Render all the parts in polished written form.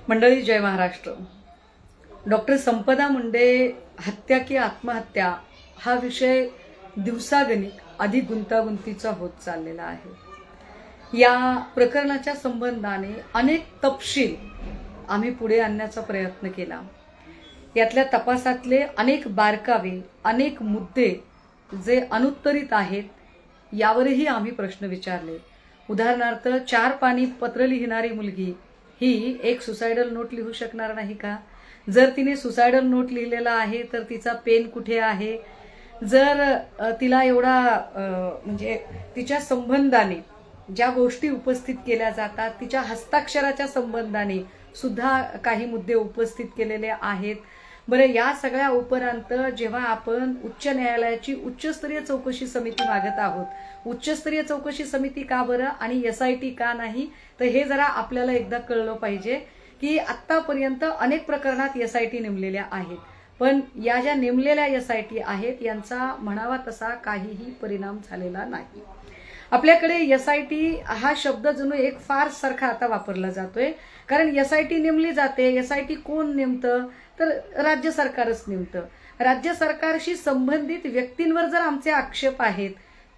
मंडळी जय महाराष्ट्र। डॉक्टर संपदा मुंडे हत्या की आत्महत्या हा विषय दिवसागणिक अधिक गुंतागुंतीचा होत चाललेला आहे। या प्रकरणाच्या संबंधाने अनेक तपशील आम्ही पुढे आणण्याचा प्रयत्न केला। यातल्या तपासातले अनेक बारकावे, अनेक मुद्दे जे अनुत्तरित आहेत यावरही आम्ही प्रश्न विचारले। उदाहरणार्थ 4 पानी पत्र लिहिणारी मुलगी ही एक सुसाइडल नोट लिहू शकणार नाही का? जर तिने सुसाइडल नोट लिहिलेला आहे तर तिचा पेन कुठे आहे? जर तिला एवढा म्हणजे तिच्या संबंधाने ज्या गोष्टी उपस्थित केल्या जातात, तिच्या हस्ताक्षराच्या संबंधाने सुद्धा काही मुद्दे उपस्थित केलेले आहेत। बरं, या सगळ्या उपरांत जेव्हा आपण उच्च न्यायालयाची उच्चस्तरीय चौकशी समिती मागत आहोत, उच्चस्तरीय चौकशी समिती का बरं आणि SIT का नाही, तर हे जरा आपल्याला एकदा कळलं पाहिजे की आतापर्यंत अनेक प्रकरणात SIT नेमलेल्या आहेत, पण या ज्या नेमलेल्या SIT आहेत यांचा म्हणावा तसा काहीही परिणाम झालेला नाही। आपल्याकडे SIT हा शब्द जणू एक फार सारखा आता वापरला जातोय, कारण SIT नेमली जाते। SIT कोण नेमतं? तर राज्य सरकारच नेमतं। राज्य सरकारशी संबंधित व्यक्तींवर जर आमचे आक्षेप आहेत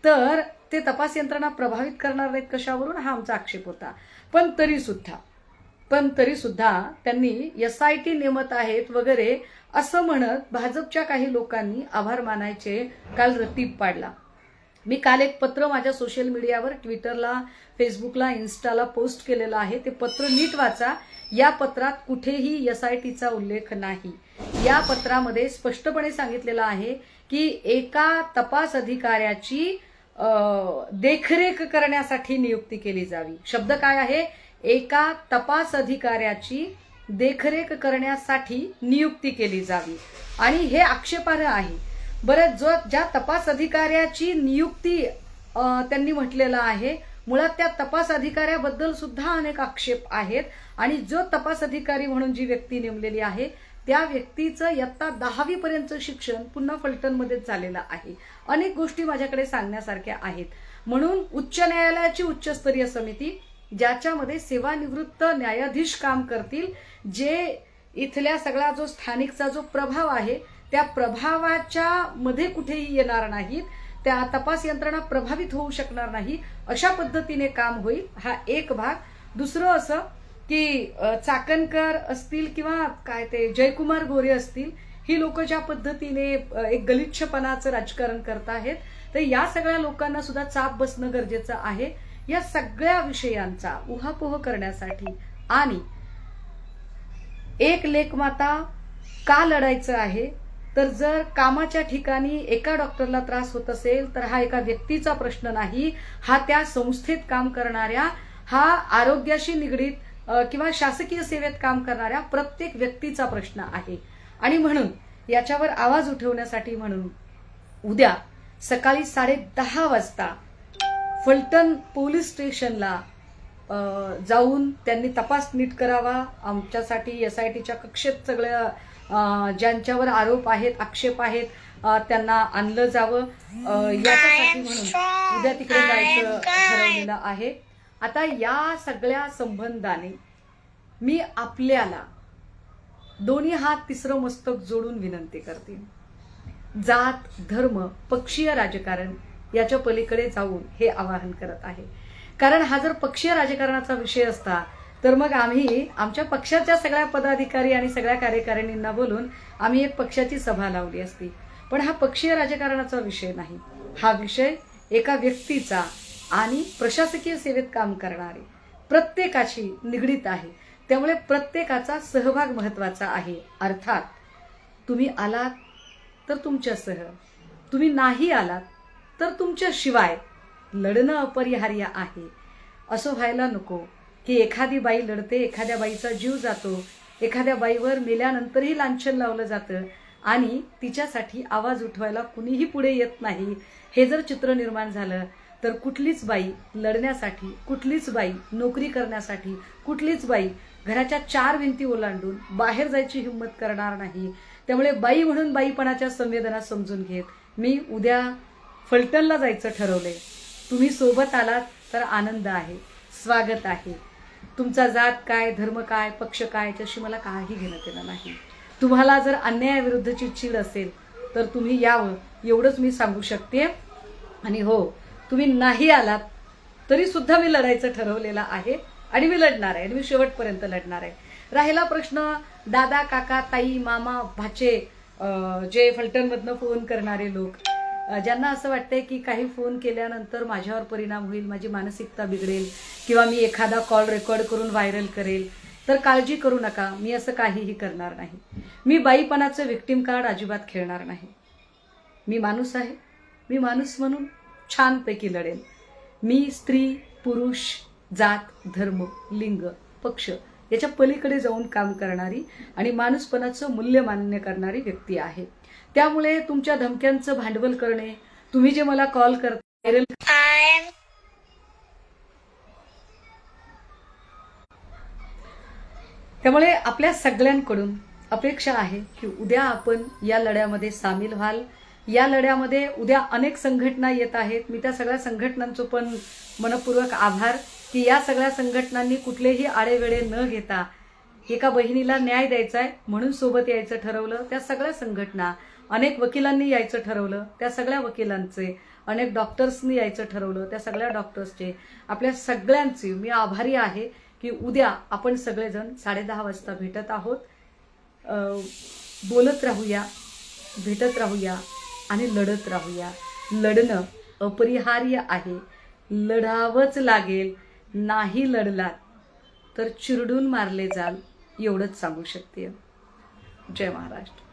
तर ते तपास यंत्रणा प्रभावित करणार नाहीत कशावरून, हा आमचा आक्षेप होता। पण तरी सुद्धा त्यांनी SIT नेमत आहेत वगैरे असं म्हणत भाजपच्या काही लोकांनी आभार मानायचे काल रतीब पाडला। मी काल एक पत्र माझ्या सोशल मीडियावर, ट्विटरला, फेसबुकला, इन्स्टाला पोस्ट केलेलं आहे। ते पत्र नीट वाचा। या पत्रात कुठेही SITचा उल्लेख नाही। या पत्रामध्ये स्पष्टपणे सांगितलेलं आहे की एका तपास अधिकाऱ्याची देखरेख करण्यासाठी नियुक्ती केली जावी। शब्द काय आहे? एका तपास अधिकाऱ्याची देखरेख करण्यासाठी नियुक्ती केली जावी, आणि हे आक्षेपार्ह आहे। बरं, ज्या तपास अधिकाऱ्याची नियुक्ती त्यांनी म्हटलेलं आहे, मुळात त्या तपास अधिकाऱ्याबद्दल सुद्धा अनेक आक्षेप आहेत, आणि जो तपास अधिकारी म्हणून जी व्यक्ती नेमलेली आहे त्या व्यक्तीचं इयत्ता 10वी पर्यंतचं शिक्षण पुन्हा फलटणमध्येच झालेलं आहे। अनेक गोष्टी माझ्याकडे सांगण्यासारख्या आहेत। म्हणून उच्च न्यायालयाची उच्चस्तरीय समिती ज्याच्यामध्ये सेवानिवृत्त न्यायाधीश काम करतील, जे इथल्या सगळा जो स्थानिकचा जो प्रभाव आहे त्या प्रभावाच्या मध्ये कुठेही येणार नाहीत, त्या तपास यंत्रणा प्रभावित होऊ शकणार नाही, अशा पद्धतीने काम होईल। हा एक भाग। दुसरं असं की चाकणकर असतील किंवा काय ते जयकुमार गोरे असतील, ही लोक ज्या पद्धतीने एक गलिच्छपणाचं राजकारण करत आहेत, तर या सगळ्या लोकांना सुद्धा चाप बसणं गरजेचं आहे। या सगळ्या विषयांचा उहापोह करण्यासाठी आणि एक लेकमाता का लढायचं आहे, तर जर कामाच्या ठिकाणी एका डॉक्टरला त्रास होत असेल तर हा एका व्यक्तीचा प्रश्न नाही, हा त्या संस्थेत काम करणाऱ्या, हा आरोग्याशी निगडीत किंवा शासकीय सेवेत काम करणाऱ्या प्रत्येक व्यक्तीचा प्रश्न आहे। आणि म्हणून याच्यावर आवाज उठवण्यासाठी म्हणून उद्या सकाळी 10:30 वाजता फलटण पोलीस स्टेशनला जाऊन त्यांनी तपास नीट करावा। आमच्यासाठी SITच्या कक्षेत सगळ्या ज्यांच्यावर आरोप आहेत, आक्षेप आहेत, त्यांना आणलं जावं, याच्यासाठी म्हणून उद्या तिकडे जायचं ठरवलेलं आहे। आता या सगळ्या संबंधाने मी आपल्याला दोन्ही हात तिसरं मस्तक जोडून विनंती करते, जात, धर्म, पक्षीय राजकारण याच्या पलीकडे जाऊन हे आवाहन करत आहे। कारण हा जर पक्षीय राजकारणाचा विषय असता तर मग आम्ही आमच्या पक्षाच्या सगळ्या पदाधिकारी आणि सगळ्या कार्यकारिणींना बोलून आम्ही एक पक्षाची सभा लावली असती, पण हा पक्षीय राजकारणाचा विषय नाही। हा विषय एका व्यक्तीचा आणि प्रशासकीय सेवेत काम करणारे प्रत्येकाशी निगडीत आहे, त्यामुळे प्रत्येकाचा सहभाग महत्वाचा आहे। अर्थात तुम्ही आलात तर तुमच्यासह, तुम्ही नाही आलात तर तुमच्याशिवाय लढणं अपरिहार्य आहे। असं व्हायला नको की एखादी बाई लढते, एखाद्या बाईचा जीव जातो, एखाद्या बाईवर मेल्यानंतरही लांछन लावलं जातं आणि तिच्यासाठी आवाज उठवायला कुणीही पुढे येत नाही। हे जर चित्र निर्माण झालं तर कुठलीच बाई लढण्यासाठी, कुठलीच बाई नोकरी करण्यासाठी, कुठलीच बाई घराच्या 4 भिंती ओलांडून बाहेर जायची हिंमत करणार नाही। त्यामुळे बाई म्हणून बाईपणाच्या संवेदना समजून घेत मी उद्या फलटणला जायचं ठरवलंय। तुम्ही सोबत आलात तर आनंद आहे, स्वागत आहे। तुमचा जात काय, धर्म काय, पक्ष काय याच्याशी मला काही घेणं देणं नाही. तुम्हाला जर अन्यायाविरुद्धची चीड असेल तर तुम्ही यावं, एवढंच मी सांगू शकते. आणि हो, तुम्ही नाही आलात तरी सुद्धा मी लढायचं ठरवलेलं आहे आणि मी लढणार आहे आणि मी शेवटपर्यंत लढणार आहे. राहिला प्रश्न दादा, काका, ताई, मामा, भाचे, जे फलटणमधनं फोन करणारे लोक, ज्यांना असं वाटतंय की काही फोन केल्यानंतर माझ्यावर परिणाम होईल, माझी मानसिकता बिघडेल किंवा मी एखादा कॉल रेकॉर्ड करून व्हायरल करेल, तर काळजी करू नका, मी असं काहीही करणार नाही. मी बाईपणाचं विक्टिम कार्ड अजिबात खेळणार नाही. मी माणूस आहे, मी माणूस म्हणून छानपैकी लढेल. मी स्त्री, पुरुष, जात, धर्म, लिंग, पक्ष याच्या पलीकडे जाऊन काम करणारी आणि माणूसपणाचं मूल्य मान्य करणारी व्यक्ती आहे. त्यामुळे तुमच्या धमक्यांचं भांडवल करणे, तुम्ही जे मला कॉल करता, त्यामुळे आपल्या सगळ्यांकडून अपेक्षा आहे की उद्या आपण या लढ्यामध्ये सामील व्हाल. या लढ्यामध्ये उद्या अनेक संघटना येत आहेत. मी त्या सगळ्या संघटनांचं पण मनपूर्वक आभार की या सगळ्या संघटनांनी कुठलेही आडेवेडे न घेता एका बहिणीला न्याय द्यायचा आहे म्हणून सोबत यायचं ठरवलं. त्या सगळ्या संघटना, अनेक वकिलांनी यायचं ठरवलं, त्या सगळ्या वकिलांचे, अनेक डॉक्टर्सनी यायचं ठरवलं, त्या सगळ्या डॉक्टर्सचे, आपल्या सगळ्यांचे मी आभारी आहे की उद्या आपण सगळेजण 10:30 वाजता भेटत आहोत. बोलत राहूया, भेटत राहूया आणि लढत राहूया. लढणं अपरिहार्य आहे, लढावंच लागेल. नाही लढलात तर चिरडून मारले जाल, एवढंच सांगू शकते. जय महाराष्ट्र.